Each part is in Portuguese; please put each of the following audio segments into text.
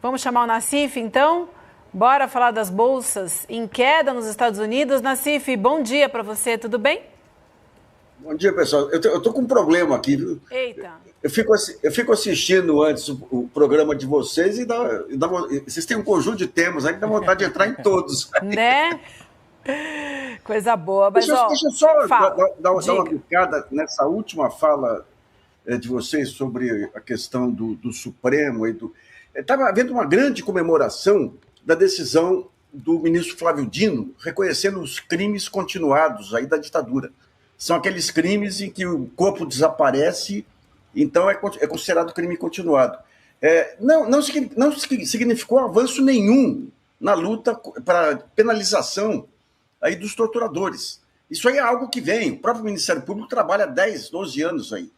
Vamos chamar o Nassif, então? Bora falar das bolsas em queda nos Estados Unidos. Nassif, bom dia para você, tudo bem? Bom dia, pessoal. Eu tô com um problema aqui, viu? Eita. Eu fico assistindo antes o programa de vocês vocês têm um conjunto de temas aí que dá vontade de entrar em todos. Né? Coisa boa, mas Deixa eu só fala, dar uma diga. bicada nessa última fala de vocês sobre a questão do Supremo. Estava havendo uma grande comemoração da decisão do ministro Flávio Dino reconhecendo os crimes continuados aí da ditadura. São aqueles crimes em que o corpo desaparece, então é considerado crime continuado. Não significou avanço nenhum na luta para penalização aí dos torturadores. Isso aí é algo que vem. O próprio Ministério Público trabalha há 10, 12 anos aí.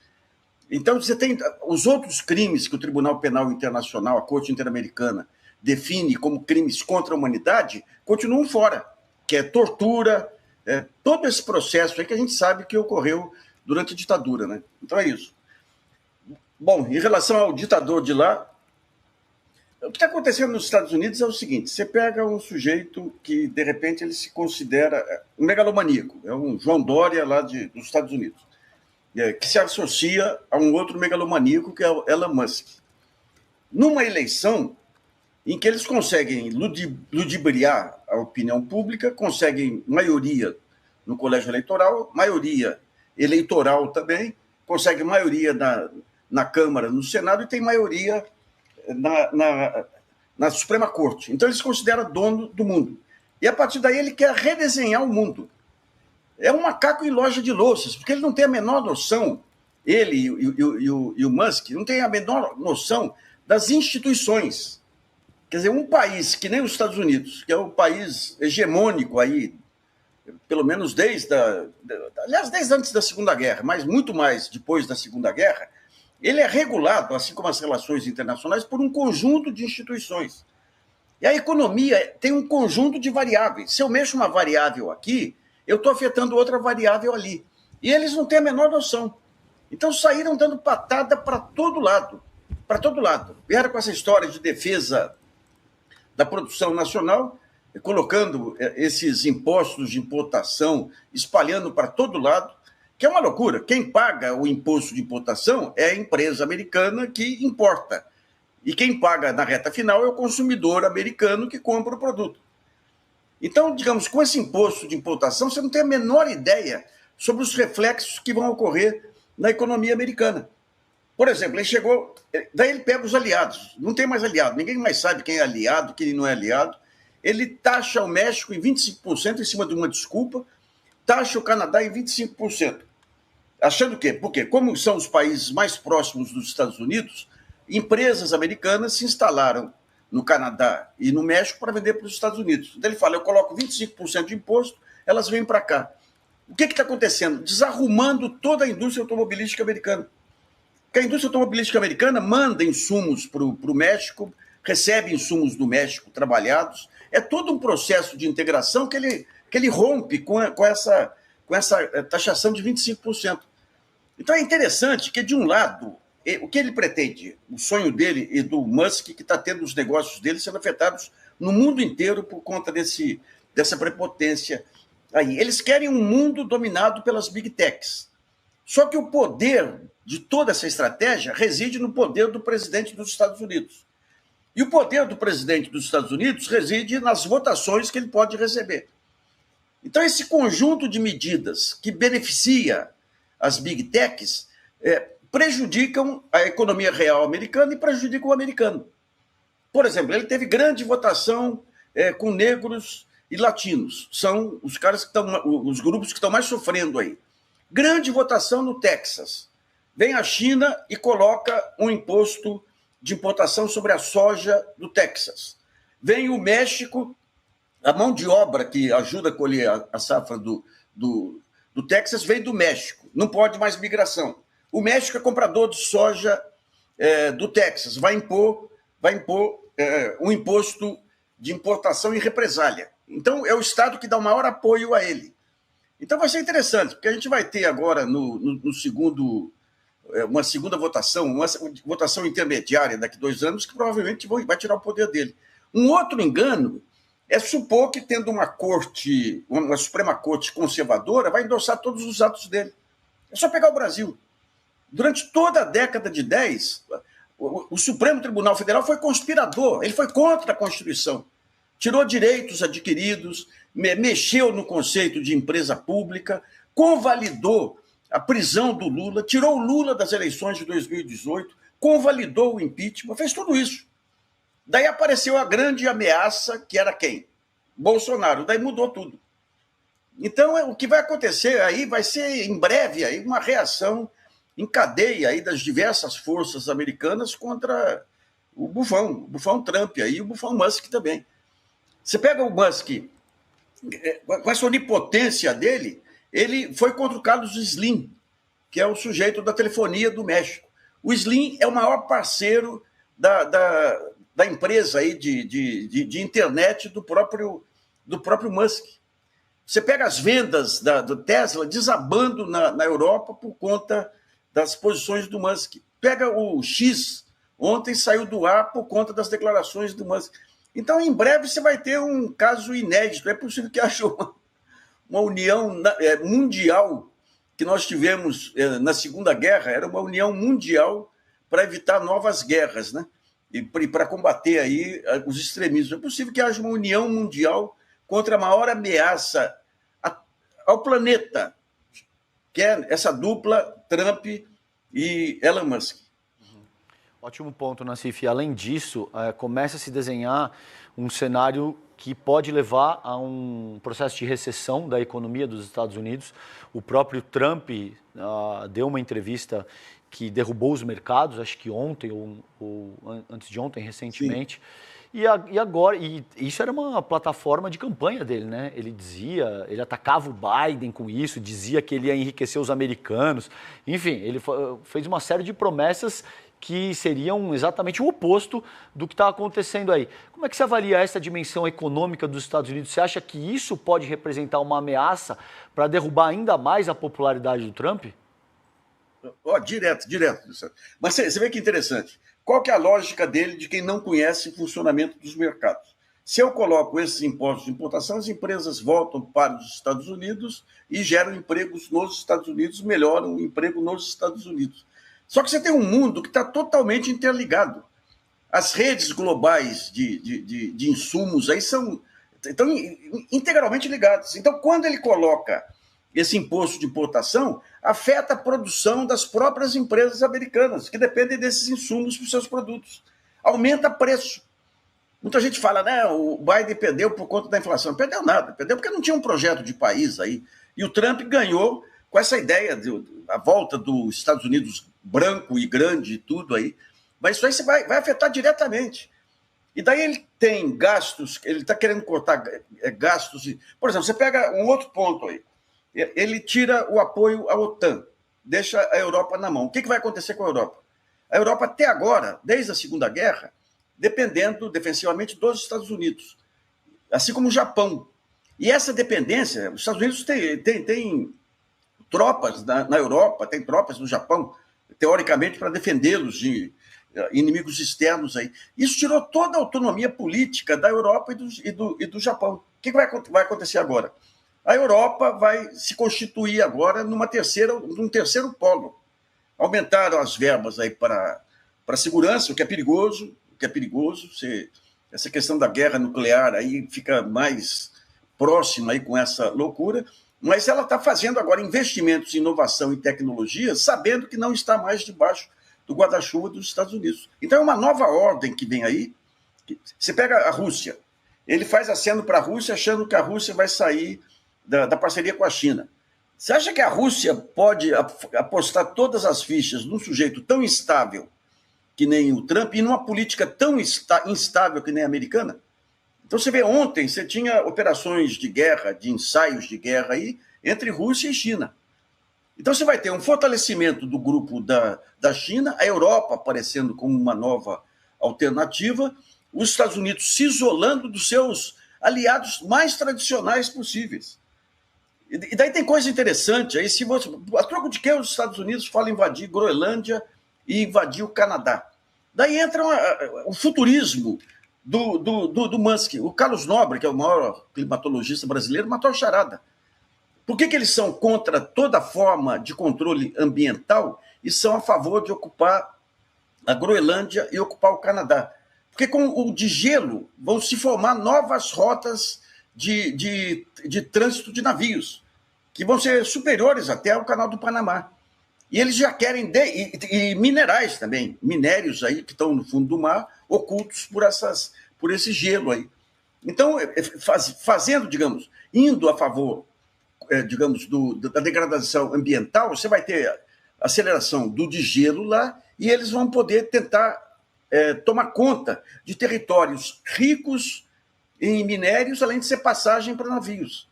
Então, você tem os outros crimes que o Tribunal Penal Internacional, a Corte Interamericana, define como crimes contra a humanidade, continuam fora, que é tortura, todo esse processo aí que a gente sabe que ocorreu durante a ditadura, né? Então é isso. Bom, em relação ao ditador de lá, o que está acontecendo nos Estados Unidos é o seguinte: você pega um sujeito que, de repente, ele se considera um megalomaníaco, é um João Dória lá dos Estados Unidos, que se associa a um outro megalomaníaco, que é o Elon Musk. Numa eleição em que eles conseguem ludibriar a opinião pública, conseguem maioria no colégio eleitoral, maioria eleitoral também, conseguem maioria na Câmara, no Senado, e tem maioria na Suprema Corte. Então, ele se considera dono do mundo. E, a partir daí, ele quer redesenhar o mundo. É um macaco em loja de louças, porque ele não tem a menor noção, ele e o Musk, não tem a menor noção das instituições. Quer dizer, um país que nem os Estados Unidos, que é um país hegemônico aí, pelo menos desde antes da Segunda Guerra, mas muito mais depois da Segunda Guerra, ele é regulado, assim como as relações internacionais, por um conjunto de instituições. E a economia tem um conjunto de variáveis. Se eu mexo uma variável aqui, eu estou afetando outra variável ali. E eles não têm a menor noção. Então saíram dando patada para todo lado. Para todo lado. Vieram com essa história de defesa da produção nacional, colocando esses impostos de importação, espalhando para todo lado, que é uma loucura. Quem paga o imposto de importação é a empresa americana que importa. E quem paga na reta final é o consumidor americano que compra o produto. Então, digamos, com esse imposto de importação, você não tem a menor ideia sobre os reflexos que vão ocorrer na economia americana. Por exemplo, daí ele pega os aliados, não tem mais aliado, ninguém mais sabe quem é aliado, quem não é aliado. Ele taxa o México em 25% em cima de uma desculpa, taxa o Canadá em 25%. Achando o quê? Porque, como são os países mais próximos dos Estados Unidos, empresas americanas se instalaram no Canadá e no México para vender para os Estados Unidos. Então ele fala, eu coloco 25% de imposto, elas vêm para cá. O que está acontecendo? Desarrumando toda a indústria automobilística americana. Porque a indústria automobilística americana manda insumos para o México, recebe insumos do México trabalhados. É todo um processo de integração que ele rompe com essa taxação de 25%. Então é interessante que, de um lado, o que ele pretende, o sonho dele e do Musk, que está tendo os negócios dele sendo afetados no mundo inteiro por conta dessa prepotência aí. Eles querem um mundo dominado pelas big techs. Só que o poder de toda essa estratégia reside no poder do presidente dos Estados Unidos. E o poder do presidente dos Estados Unidos reside nas votações que ele pode receber. Então, esse conjunto de medidas que beneficia as big techs prejudicam a economia real americana e prejudicam o americano. Por exemplo, ele teve grande votação com negros e latinos. São os caras os grupos que estão mais sofrendo aí. Grande votação no Texas. Vem a China e coloca um imposto de importação sobre a soja do Texas. Vem o México, a mão de obra que ajuda a colher a safra do Texas vem do México. Não pode mais migração. O México é comprador de soja do Texas. Vai impor um imposto de importação em represália. Então, é o Estado que dá o maior apoio a ele. Então, vai ser interessante, porque a gente vai ter agora, no segundo uma segunda votação, uma votação intermediária daqui a 2 anos, que provavelmente vai tirar o poder dele. Um outro engano é supor que, tendo uma corte, uma Suprema Corte conservadora, vai endossar todos os atos dele. É só pegar o Brasil. Durante toda a década de 10, o Supremo Tribunal Federal foi conspirador, ele foi contra a Constituição. Tirou direitos adquiridos, mexeu no conceito de empresa pública, convalidou a prisão do Lula, tirou o Lula das eleições de 2018, convalidou o impeachment, fez tudo isso. Daí apareceu a grande ameaça, que era quem? Bolsonaro. Daí mudou tudo. Então, o que vai acontecer aí vai ser, em breve, aí, uma reação em cadeia aí das diversas forças americanas contra o bufão Trump aí, e o bufão Musk também. Você pega o Musk, com essa onipotência dele, ele foi contra o Carlos Slim, que é o sujeito da telefonia do México. O Slim é o maior parceiro da empresa aí de internet do próprio Musk. Você pega as vendas do Tesla desabando na Europa por conta das posições do Musk. Pega o X, ontem saiu do ar por conta das declarações do Musk. Então, em breve, você vai ter um caso inédito. É possível que haja uma união mundial que nós tivemos na Segunda Guerra, era uma união mundial para evitar novas guerras, né? E para combater aí os extremismos. É possível que haja uma união mundial contra a maior ameaça ao planeta, que é essa dupla Trump e Elon Musk. Ótimo ponto, Nassif. Além disso, começa a se desenhar um cenário que pode levar a um processo de recessão da economia dos Estados Unidos. O próprio Trump deu uma entrevista que derrubou os mercados, acho que ontem ou antes de ontem, recentemente. Sim. E agora, isso era uma plataforma de campanha dele, né? Ele atacava o Biden com isso, dizia que ele ia enriquecer os americanos. Enfim, ele fez uma série de promessas que seriam exatamente o oposto do que está acontecendo aí. Como é que você avalia essa dimensão econômica dos Estados Unidos? Você acha que isso pode representar uma ameaça para derrubar ainda mais a popularidade do Trump? Direto. Mas você vê que interessante. Qual que é a lógica dele de quem não conhece o funcionamento dos mercados? Se eu coloco esses impostos de importação, as empresas voltam para os Estados Unidos e geram empregos nos Estados Unidos, melhoram o emprego nos Estados Unidos. Só que você tem um mundo que está totalmente interligado. As redes globais de insumos aí estão integralmente ligadas. Então, quando ele coloca esse imposto de importação, afeta a produção das próprias empresas americanas, que dependem desses insumos para os seus produtos. Aumenta preço. Muita gente fala, né, o Biden perdeu por conta da inflação. Não perdeu nada, perdeu porque não tinha um projeto de país aí. E o Trump ganhou com essa ideia a volta dos Estados Unidos branco e grande e tudo aí. Mas isso aí vai afetar diretamente. E daí ele tem gastos, ele está querendo cortar gastos. Por exemplo, você pega um outro ponto aí. Ele tira o apoio à OTAN, deixa a Europa na mão. O que vai acontecer com a Europa? A Europa, até agora, desde a Segunda Guerra, dependendo defensivamente dos Estados Unidos, assim como o Japão. E essa dependência, os Estados Unidos têm tropas na Europa, tem tropas no Japão, teoricamente, para defendê-los de inimigos externos aí. Isso tirou toda a autonomia política da Europa e do Japão. O que vai acontecer agora? A Europa vai se constituir agora num terceiro polo. Aumentaram as verbas aí para segurança, o que é perigoso. Essa questão da guerra nuclear aí fica mais próxima aí com essa loucura, mas ela está fazendo agora investimentos em inovação e tecnologia, sabendo que não está mais debaixo do guarda-chuva dos Estados Unidos. Então é uma nova ordem que vem aí. Você pega a Rússia, ele faz aceno para a Rússia, achando que a Rússia vai sair da parceria com a China. Você acha que a Rússia pode apostar todas as fichas num sujeito tão instável que nem o Trump e numa política tão instável que nem a americana? Então você vê, ontem você tinha operações de guerra, de ensaios de guerra aí entre Rússia e China. Então você vai ter um fortalecimento do grupo da China, a Europa aparecendo como uma nova alternativa, os Estados Unidos se isolando dos seus aliados mais tradicionais possíveis. E daí tem coisa interessante. Aí, se você, a troco de que os Estados Unidos falam invadir Groenlândia e invadir o Canadá. Daí entra o futurismo do Musk. O Carlos Nobre, que é o maior climatologista brasileiro, matou a charada. Por que eles são contra toda forma de controle ambiental e são a favor de ocupar a Groenlândia e ocupar o Canadá? Porque com o degelo vão se formar novas rotas de trânsito de navios, que vão ser superiores até ao Canal do Panamá. E eles já querem, e minerais também, minérios aí que estão no fundo do mar, ocultos por esse gelo aí. Então, fazendo, digamos, indo a favor, digamos, da degradação ambiental, você vai ter aceleração do degelo lá e eles vão poder tentar tomar conta de territórios ricos em minérios, além de ser passagem para navios.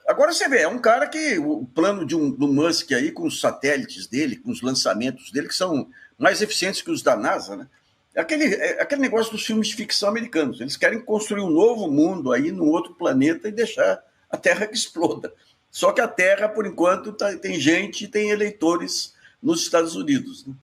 Agora você vê, é um cara que o plano do Musk aí, com os satélites dele, com os lançamentos dele, que são mais eficientes que os da NASA, né? Aquele negócio dos filmes de ficção americanos. Eles querem construir um novo mundo aí, num outro planeta, e deixar a Terra que exploda. Só que a Terra, por enquanto, tem gente, tem eleitores nos Estados Unidos, né?